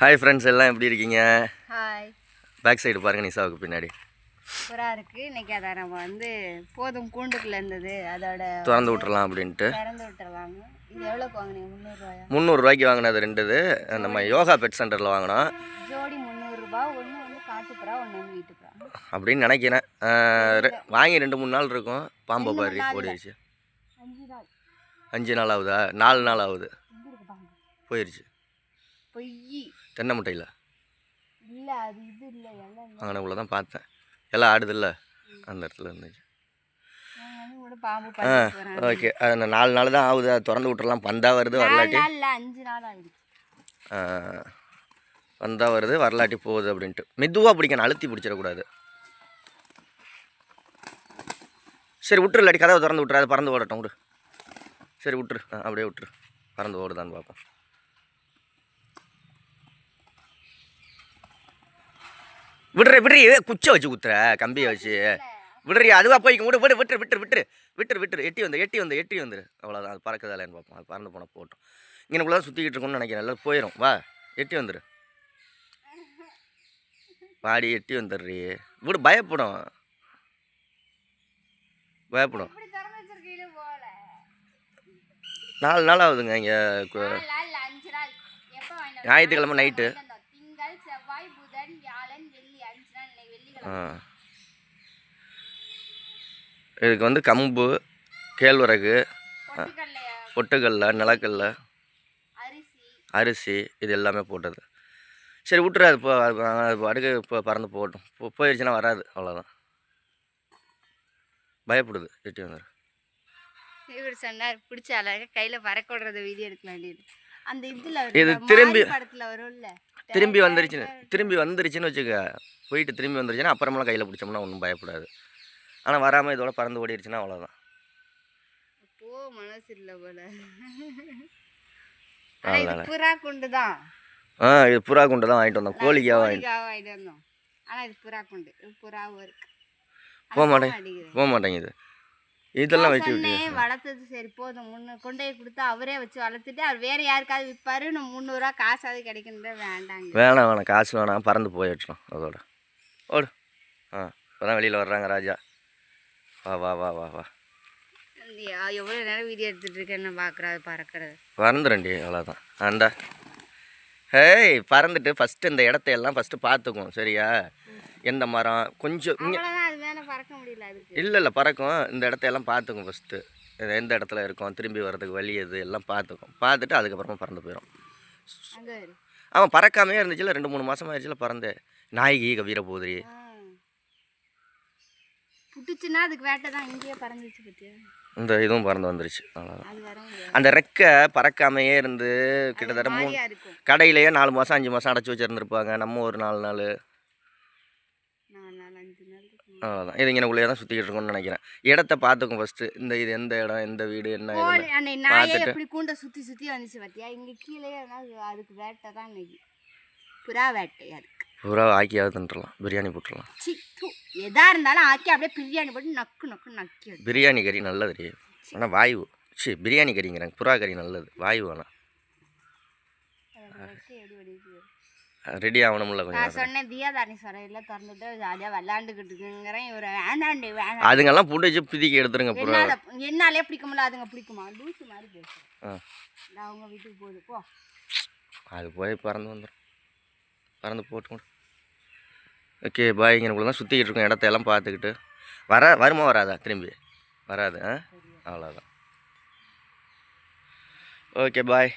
Hi friends, எல்லாம் எப்படி இருக்கீங்க? ஹாய். பேக் சைடு பாருங்கள், நிசாவுக்கு பின்னாடி சூப்பராக இருக்குது. இன்றைக்கி அதை நம்ம போதும் கூண்டுக்குள்ளே இருந்தது, அதோட திறந்து விட்டுறலாம் அப்படின்ட்டு திறந்து விட்டுறலாங்க. இது எவ்வளோக்கு வாங்கினீங்க? 300 ரூபாயா? 300 ரூபாய்க்கு வாங்கினது ரெண்டு. நம்ம யோகா பெட் சென்டரில் வாங்கினோம். ஜோடி 300 ரூபாய். ஒன்று காட்டுப்புறா, ஒன்று வீட்டுப்புறா அப்படின்னு நினைக்கிறேன். வாங்கி 2-3 நாள் இருக்கும். பாம்பை பாரு ஓடிடுச்சு. 5 நாள் ஆகுதா? 4 நாள் ஆகுது. போயிடுச்சு. தென்னை முட்டையில் இல்லை, அது இது இல்லை. எல்லாம் அங்கனக்குள்ளே தான் பார்த்தேன். எல்லாம் ஆடுது இல்லை, அந்த இடத்துல இருந்துச்சு. ஓகே, அது 4 நாள் தான் ஆகுது. அது திறந்து விட்டுறலாம். பந்தா வருது, வரலாட்டி 5 நாள் ஆகிடுச்சு. வந்தா வருது, வரலாட்டி போகுது அப்படின்ட்டு. மெதுவாக பிடிக்கணும், அழுத்தி பிடிச்சிடக்கூடாது. சரி விட்டுரு, இல்லாட்டி கதவை திறந்து விட்டுரு. அது பறந்து ஓடட்டும், விடு. சரி விட்டுரு, அப்படியே விட்டுரு. பறந்து ஓடுதான்னு பார்ப்போம். விடுறி குச்சை வச்சு குத்துற, கம்பியை வச்சு விடுறி. அதுவாக போய்க்கும். விடு விட்டுரு. எட்டி வந்துரு. அவ்வளோதான். அது பறக்குதாலேன்னு பார்ப்போம். அது பறந்து போனால் போட்டோம். இங்கனுக்குள்ள தான் சுற்றிக்கிட்டு இருக்கோம்னு நினைக்கிறேன். எல்லாம் போயிடும். வா, எட்டி வந்துரு. பாடி எட்டி வந்துடுறி. விடு, பயப்படும். 4 நாள் ஆகுதுங்க. இங்கே ஞாயிற்றுக்கிழமை நைட்டு. இதுக்கு கம்பு, கேழ்வரகு, பொட்டுக்கடலை, நிலக்கடலை, அரிசி, இது எல்லாமே போட்டது. சரி விட்டுரு. அது அடுக்கு இப்போ பறந்து போகட்டும். போயிடுச்சுன்னா வராது, அவ்வளோதான். பயப்படுது. எட்டி வந்துரு. இவர் சொன்னார், பிடிச்ச அழகாக கையில் பறக்க விடுறத வீடியோ எடுக்க வேண்டியது. அந்த இதில் இது திரும்பி படத்தில் வரும்ல, திரும்பி வந்துருச்சுன்னு வச்சுக்க. போயிட்டு திரும்பி வந்துருச்சுன்னா அப்புறமெல்லாம் கையில் பிடிச்சோம்னா ஒன்றும் பயப்படாது. ஆனால் வராமல் இதோட பறந்து ஓடிடுச்சுன்னா அவ்வளோதான். மனசு இல்லை போல. புறா குண்டு தான். இது புறா குண்டு தான் வாங்கிட்டு வந்தோம். கோழிக்காக வாங்கிட்டு வந்தோம். ஆனால் இது புறா குண்டு. புறாவும் இருக்கு. போக மாட்டேங்குது. இதெல்லாம் வச்சு வளர்த்தது. சரி போதும், கொண்டே கொடுத்து அவரே வச்சு வளர்த்துட்டு அவர் வேற யாருக்காவது விற்பாரு. நம்ம 300 ரூபா காசாவது கிடைக்கணும். வேணாம் காசு வேணாம். பறந்து போயிட்டோம் அதோட. ஓடு. இப்போதான் வெளியில் வர்றாங்க ராஜா. வா. எவ்வளோ நேரம் வீடியோ எடுத்துகிட்டு இருக்கேன்னு பார்க்குறாரு. பறக்கிறது பறந்துடும்டி, அவ்வளோதான். ஆண்டா. ஹேய், பறந்துட்டு ஃபஸ்ட்டு இந்த இடத்தையெல்லாம் பார்த்துக்கும். சரியா? எந்த மரம் கொஞ்சம் பறக்க முடியல. இல்லை பறக்கும். இந்த இடத்தையெல்லாம் பார்த்துக்கும். ஃபஸ்ட்டு எந்த இடத்துல இருக்கும், திரும்பி வர்றதுக்கு வழி எது எல்லாம் பார்த்துட்டு அதுக்கப்புறமா பறந்து போயிடும். அவன் பறக்காமே இருந்துச்சுல, 2-3 மாதம் ஆயிடுச்சுல பறந்து. நாய்கி கவீர போதிரி புட்டுச்சுன்னா அதுக்கு வேட்டை தான். இங்கேயே பறந்துச்சு பற்றியா? இந்த இதுவும் பறந்து வந்துருச்சு. அந்த ரெக்கை பறக்காமையே இருந்து கிட்டத்தட்ட 3 கடையிலேயே 4 மாதம் 5 மாதம் அடைச்சி வச்சுருந்துருப்பாங்க. நம்ம ஒரு 4 நாள் அவ்வளோதான். இது இங்கனக்குள்ளேயே தான் சுற்றிக்கிட்டு இருக்கோம்னு நினைக்கிறேன். இடத்த பார்த்துக்கும் ஃபஸ்ட்டு. இது எந்த இடம், எந்த வீடு, என்ன எப்படி கூண்டை சுற்றி வந்துச்சு பார்த்தியா? இங்கே கீழே அதுக்கு வேட்டை தான். இன்னைக்கு புறா வேட்டையா இருக்கு. புறா ஆக்கியாவது தின்றலாம். பிரியாணி போட்டுடலாம். எதா இருந்தாலும் ஆக்கி அப்படியே பிரியாணி போட்டு நக்கி. பிரியாணி கறி நல்லது. ஆனால் வாயு. பிரியாணி கறிங்கிறாங்க. புறா கறி நல்லது. வாயு வேணாம். ரெடி ஆகணும்ல கொஞ்சம். நான் சொன்னேன் தியாதானி சொரையில் திறந்துட்டு ஜாலியாக விளாண்டுக்கிட்டு இருக்குங்கிறேன். இவர் வேண்டாண்டி அதுங்கெல்லாம் பிடிச்சி பிதிக்கி எடுத்துருங்க. என்னாலே பிடிக்க முடியல, அதுங்க பிடிக்குமா? லூசு மாதிரி பேசுகிறேன். அவங்க வீட்டுக்கு போகுது போ. அது போய் பறந்து வந்துடும். பறந்து போட்டு. Okay bye. இங்கனுக்குள்ள தான் சுற்றிக்கிட்டு இருக்கோம். இடத்தையெல்லாம் பார்த்துக்கிட்டு வருமா வராதா? திரும்பி வராது. அவ்வளோதான். Okay bye.